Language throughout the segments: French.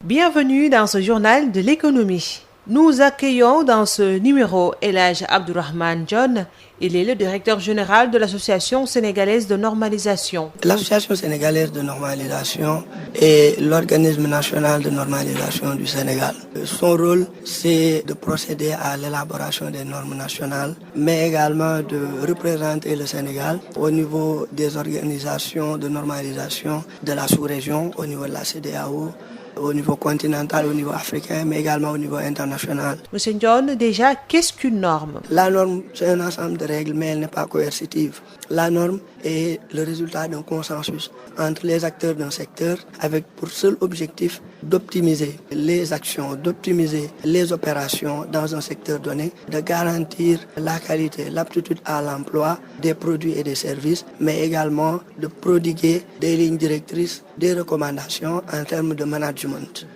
Bienvenue dans ce journal de l'économie. Nous accueillons dans ce numéro El Hadj Abdourahmane Dione. Il est le directeur général de l'Association sénégalaise de normalisation. L'Association sénégalaise de normalisation est l'organisme national de normalisation du Sénégal. Son rôle, c'est de procéder à l'élaboration des normes nationales, mais également de représenter le Sénégal au niveau des organisations de normalisation de la sous-région, au niveau de la CEDEAO, au niveau continental, au niveau africain, mais également au niveau international. Monsieur Dione, déjà, qu'est-ce qu'une norme? La norme, c'est un ensemble de règles, mais elle n'est pas coercitive. La norme est le résultat d'un consensus entre les acteurs d'un secteur avec pour seul objectif d'optimiser les actions, d'optimiser les opérations dans un secteur donné, de garantir la qualité, l'aptitude à l'emploi des produits et des services, mais également de prodiguer des lignes directrices, des recommandations en termes de management.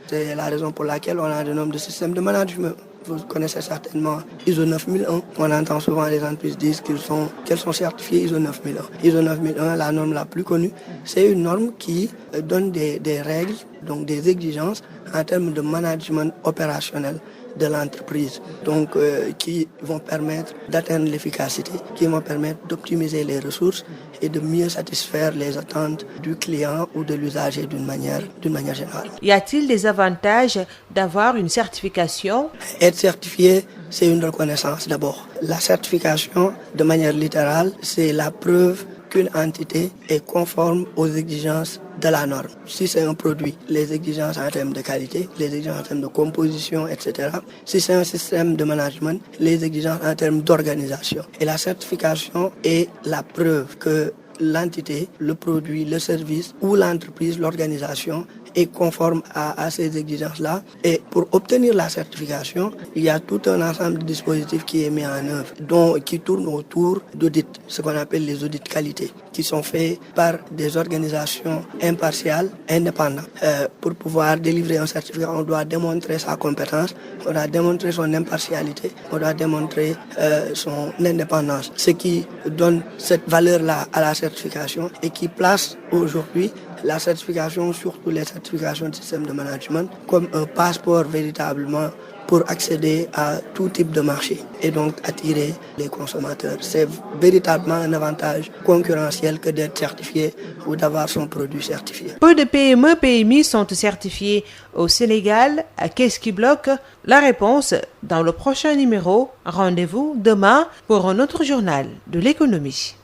C'est la raison pour laquelle on a de nombreux systèmes de management. Vous connaissez certainement ISO 9001. On entend souvent les entreprises dire qu'elles sont certifiées ISO 9001. ISO 9001, la norme la plus connue, c'est une norme qui donne des règles, donc des exigences en termes de management opérationnel de l'entreprise, donc qui vont permettre d'atteindre l'efficacité, qui vont permettre d'optimiser les ressources et de mieux satisfaire les attentes du client ou de l'usager d'une manière générale. Y a-t-il des avantages d'avoir une certification? Être certifié, c'est une reconnaissance d'abord. La certification, de manière littérale, c'est la preuve qu'une entité est conforme aux exigences de la norme. Si c'est un produit, les exigences en termes de qualité, les exigences en termes de composition, etc. Si c'est un système de management, les exigences en termes d'organisation. Et la certification est la preuve que l'entité, le produit, le service ou l'entreprise, l'organisation est conforme à ces exigences-là. Et pour obtenir la certification, il y a tout un ensemble de dispositifs qui est mis en œuvre, qui tournent autour d'audits, ce qu'on appelle les audits qualité, qui sont faits par des organisations impartiales, indépendantes. Pour pouvoir délivrer un certificat, on doit démontrer sa compétence, on doit démontrer son impartialité, on doit démontrer son indépendance. Ce qui donne cette valeur-là à la certification et qui place aujourd'hui la certification, surtout les certifications de système de management, comme un passeport véritablement pour accéder à tout type de marché et donc attirer les consommateurs. C'est véritablement un avantage concurrentiel que d'être certifié ou d'avoir son produit certifié. Peu de PME, PMI sont certifiés au Sénégal. Qu'est-ce qui bloque? La réponse dans le prochain numéro. Rendez-vous demain pour un autre journal de l'économie.